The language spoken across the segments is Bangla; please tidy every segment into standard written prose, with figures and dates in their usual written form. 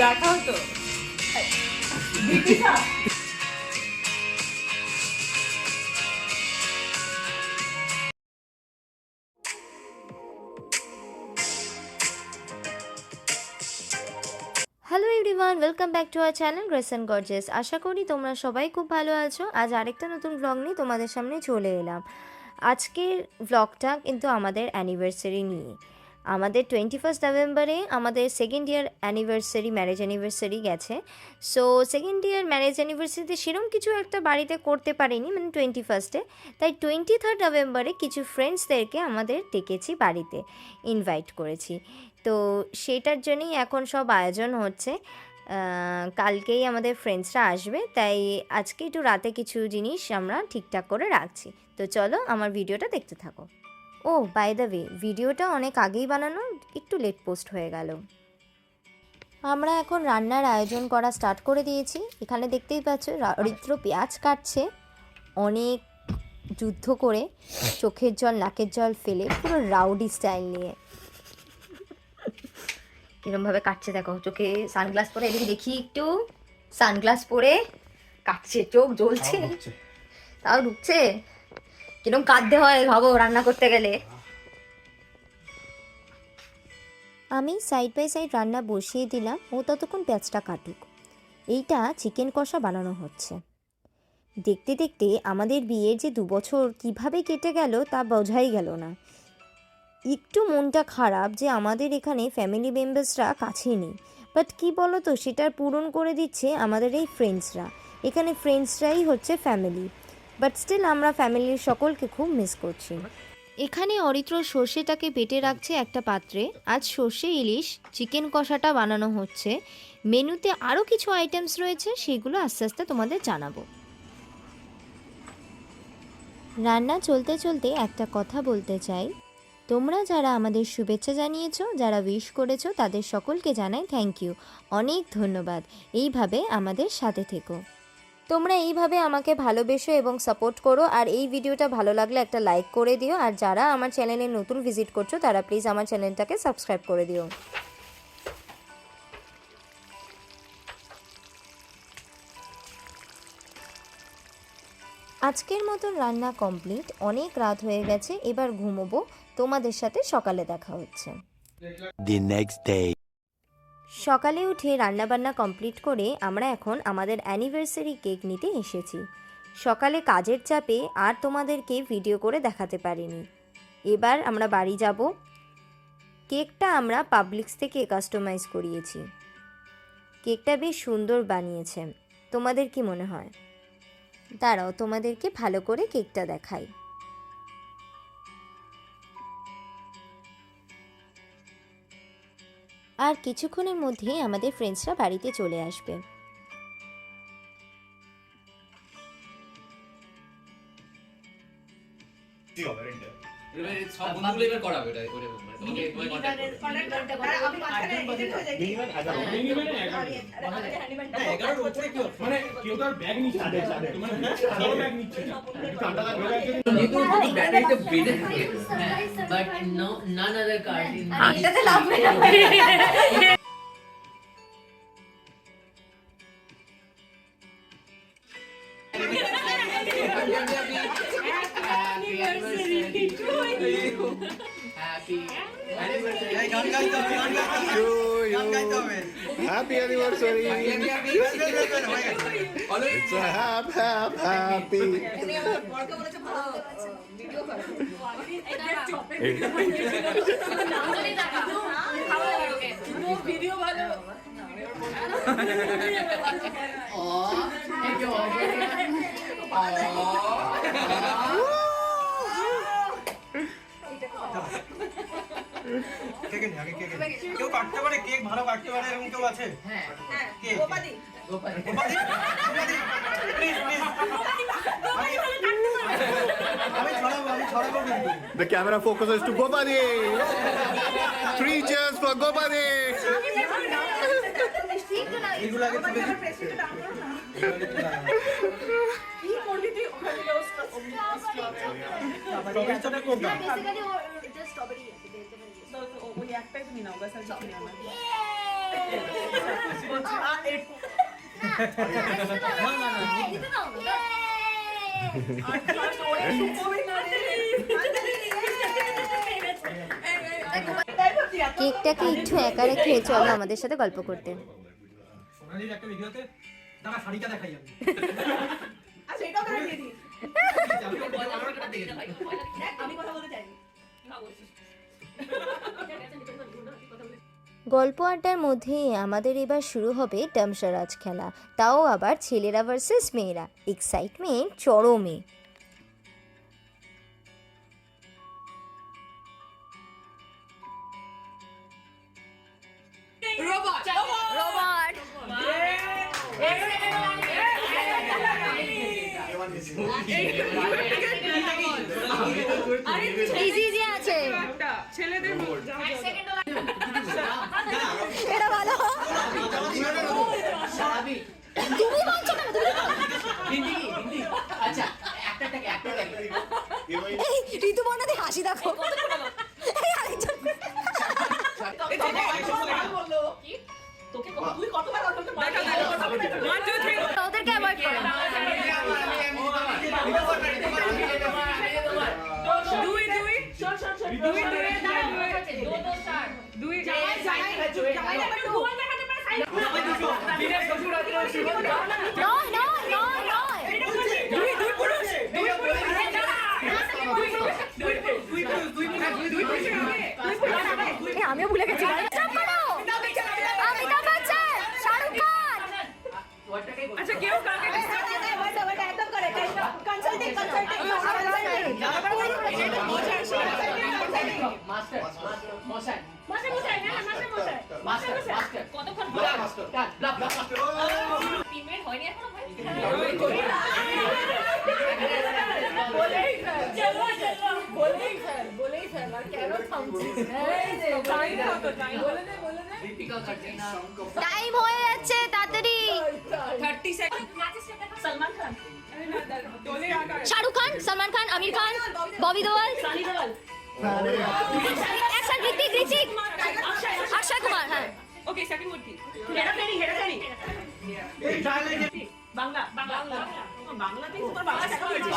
দেখাও তো Deepika. Hello everyone, welcome back to our channel grace and gorgeous. আশা করি তোমরা সবাই খুব ভালো আছো। আজ আরেকটা নতুন ব্লগ নিয়ে তোমাদের সামনে চলে এলাম। আজকের ব্লগটা কিন্তু আমাদের অ্যানিভার্সারি নিয়ে। আমাদের 21 নভেম্বরে আমাদের second year anniversary, marriage anniversary গেছে। সো সেকেন্ড ইয়ার ম্যারেজ অ্যানিভার্সারিতে সেরকম কিছু একটা বাড়িতে করতে পারিনি, মানে 21-এ। তাই 23 নভেম্বরে কিছু ফ্রেন্ডসদেরকে আমাদের ডেকেছি, বাড়িতে ইনভাইট করেছি। তো সেটার জন্যই এখন সব আয়োজন হচ্ছে। কালকেই আমাদের ফ্রেন্ডসরা আসবে, তাই আজকে একটু রাতে কিছু জিনিস আমরা ঠিকঠাক করে রাখছি। তো চলো আমার ভিডিওটা দেখতে থাকো। ও বাই দ্য ওয়ে, ভিডিওটা অনেক আগেই বানানো, একটু লেট পোস্ট হয়ে গেল। আমরা এখন রান্নার আয়োজন করা স্টার্ট করে দিয়েছি। এখানে দেখতেই পাচ্ছ ঋত্র পেঁয়াজ কাটছে, অনেক যুদ্ধ করে, চোখের জল নাকের জল ফেলে, পুরো রাউডি স্টাইল নিয়ে এরমভাবে কাটছে। দেখো, চোখে সানগ্লাস পরে, এদিকে দেখি একটু, সানগ্লাস পরে কাটছে, চোখ জ্বলছে, তাও ঢুকছে। কিরম কাঁদতে হয় ভাবো রান্না করতে গেলে। আমি সাইড বাই সাইড রান্না বসিয়ে দিলাম, ও ততক্ষণ পেঁয়াজটা কাটুক। এইটা চিকেন কষা বানানো হচ্ছে। দেখতে দেখতে আমাদের বিয়ের যে 2 বছর কিভাবে কেটে গেল তা বোঝাই গেল না। একটু মনটা খারাপ যে আমাদের এখানে ফ্যামিলি মেম্বার্সরা কাছে নেই, বাট কী বলো তো, সেটার পূরণ করে দিচ্ছে আমাদের এই ফ্রেন্ডসরা। এখানে ফ্রেন্ডসরাই হচ্ছে ফ্যামিলি, বাট স্টিল আমরা ফ্যামিলির সকলকে খুব মিস করছি। এখানে অরিত্র সর্ষেটাকে বেটে রাখছে একটা পাত্রে। আজ সর্ষে ইলিশ চিকেন কষাটা বানানো হচ্ছে। মেনুতে আরও কিছু আইটেমস রয়েছে, সেগুলো আস্তে আস্তে তোমাদের জানাবো। রান্না চলতে চলতে একটা কথা বলতে চাই, তোমরা যারা আমাদের শুভেচ্ছা জানিয়েছো, যারা উইশ করেছো, তাদের সকলকে জানাই থ্যাংক ইউ, অনেক ধন্যবাদ। এইভাবে আমাদের সাথে থেকো। তোমরা এইভাবে আমাকে ভালোবেসো এবং সাপোর্ট করো। আর এই ভিডিওটা ভালো লাগলে একটা লাইক করে দিও। আর যারা আমার চ্যানেলে নতুন ভিজিট করছো, তারা প্লিজ আমার চ্যানেলটাকে সাবস্ক্রাইব করে দিও। আজকের মতন রান্না কমপ্লিট, অনেক রাত হয়ে গেছে, এবার ঘুমোবো। তোমাদের সাথে সকালে দেখা হচ্ছে। The next day. সকালে উঠে রান্নাবান্না কমপ্লিট করে আমরা এখন আমাদের অ্যানিভার্সারি কেক নিতে এসেছি। সকালে কাজের চাপে আর তোমাদেরকে ভিডিও করে দেখাতে পারিনি। এবার আমরা বাড়ি যাব। কেকটা আমরা পাবলিক্স থেকে কাস্টমাইজ করিয়েছি। কেকটা বেশ সুন্দর বানিয়েছে। তোমাদের কি মনে হয়? দাঁড়াও, তোমাদেরকে ভালো করে কেকটা দেখাই। আর কিছুক্ষণের মধ্যেই আমাদের ফ্রেন্ডসরা বাড়িতে চলে আসবে। Happy anniversary! It's a happy. কেউ কাটতে পারে কেক, ভালো কাটতে পারে এরকম কেউ আছে? হ্যাঁ, গোপাদি। গোপাদি, প্লিজ প্লিজ, আমি ছড়াবো কিন্তু। The camera focuses to Gopadi. 3 cheers for Gopadi. এগুলাকে তুলে দিই। স্ট্রবেরিটা কোনটা? ওই একটাই তুমি নাও, গাছ আর কিছু নাও না। কেকটাকে একটু একা রেখে চলো আমাদের সাথে গল্প করতে। সোনালির একটা ভিডিওতে দাঁড়া শাড়িটা দেখাই আমি। আচ্ছা এটাও করে দিয়ে দিই। আমি কথা বলতে চাইনি। গল্প আড্ডার মধ্যেই আমাদের এবার শুরু হবে ডামসারাজ খেলা, তাও আবার ছেলেরা ভার্সেস মেয়েরা। এক্সাইটমেন্ট চরমে। ইজি ইজি আছে, ছেলেদের এটা ভালো। তুমি বলছো না, এই ঋতুপর্ণাদি হাসি দেখো। এই আরেকজন তোকে তুই কতবার বলতে পারবি? ওদেরকে অ্যাভয়েড করো। নয় নয় নয় নয়, আমিও ভুলে গেছি। অমিতাভ বচ্চন, শাহরুখ খান। আচ্ছা কেউ কাকে একদম করে কনসাল্টিং কতক্ষণ টাইম হয়ে যাচ্ছে, তাড়াতাড়ি। 30 সেকেন্ড। সলমান খান, শাহরুখ খান, সলমান খান, আমির খান, ববি দেওয়াল, সানি দেওয়াল, অ্যাকশন ঋতিক, অক্ষয় কুমার। হ্যাঁ ওকে সেকেন্ড ওয়ার্ড কি? হেরাফেরি বাংলা বাংলাতে তোমার বাংলা দেখা হয়েছে।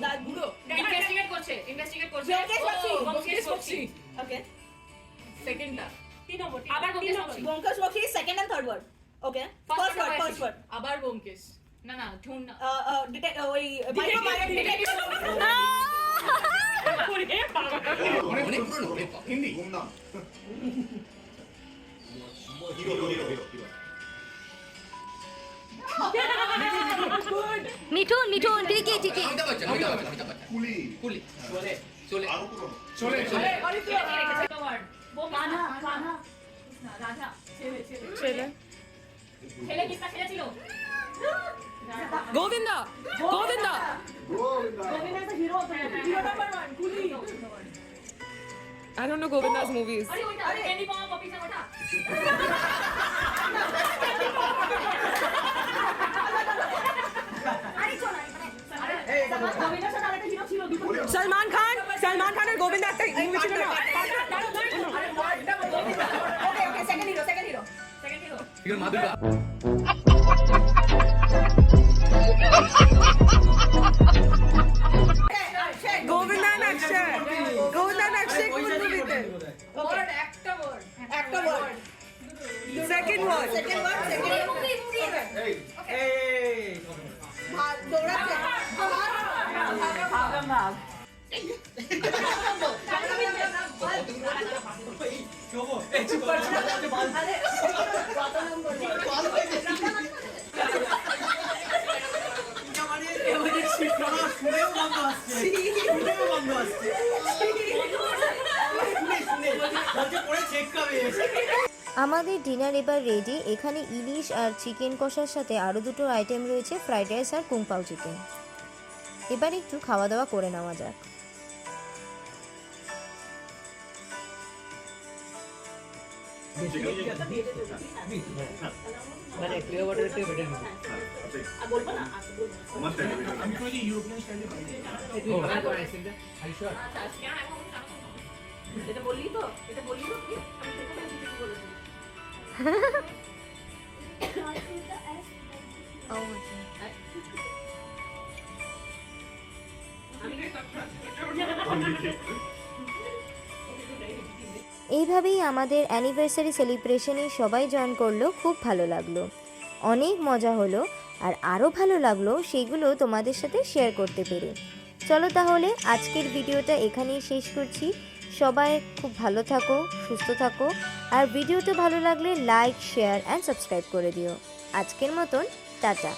দাদুড়ো ইনভেস্টিগেট করছে ব্যোমকেশ বক্সি। ওকে সেকেন্ডটা 3 নম্বর আবার Byomkesh Bakshi second and third word. Okay first word আবার ব্যোমকেশ না ঢুন ওই মাইক্রো ডিটেকটিভ। অনেক পুরনো হিন্দি গুমনাম হিরো মিঠুন ঠিকই কুলি চলে আরো পুরনো ছেলে কিসকা ছিল? গোবিন্দা হিরো নাম্বার 1 কুলি। I don't know Govinda's movies. अरे कैंडी पाव पपी से उठा। अरे चला गोविंदा से डालते हिरो ছিল দুটো। Salman Khan আর গোবিন্দা একটা মুভি ছিল না? Okay second hero Govinda and Akshay কোন মুভিতে? একটা ওয়ার্ড Second word. মুভি এই দৌড়াচ্ছে ভাগম শোভো এই চুপ কর আরে কত নম্বর এবারে শিক্ষা শুনেও বন্ধ আসছে শুনে বলছে পরে চেক করবে। আমাদের ডিনার এবার রেডি। এখানে ইলিশ আর চিকেন কষার সাথে আরও দুটো আইটেম রয়েছে, ফ্রাইড রাইস আর কুং পাও চিকেন। এবার একটু খাওয়া দাওয়া করে নেওয়া যাক। মানে ক্লিয়ার ওয়াটারের থেকে বেটার হবে। বলবো না আমি তো ইউরোপিয়ান স্টাইলে খাই। তুই ভালো করে আইসিটা আইসা। এটা বললি তো কি? আমি তো কোথায় কিছু বলেছি। এইভাবেই আমাদের অ্যানিভার্সারি সেলিব্রেশনে সবাই জয়েন করলো, খুব ভালো লাগলো, অনেক মজা হলো। আর আরও ভালো লাগলো সেগুলো তোমাদের সাথে শেয়ার করতে পেরে। চলো তাহলে আজকের ভিডিওটা এখানেই শেষ করছি। সবাই খুব ভালো থাকো, সুস্থ থাকো, আর ভিডিওটা ভালো লাগলে লাইক, শেয়ার অ্যান্ড সাবস্ক্রাইব করে দিও। আজকের মতন টাটা।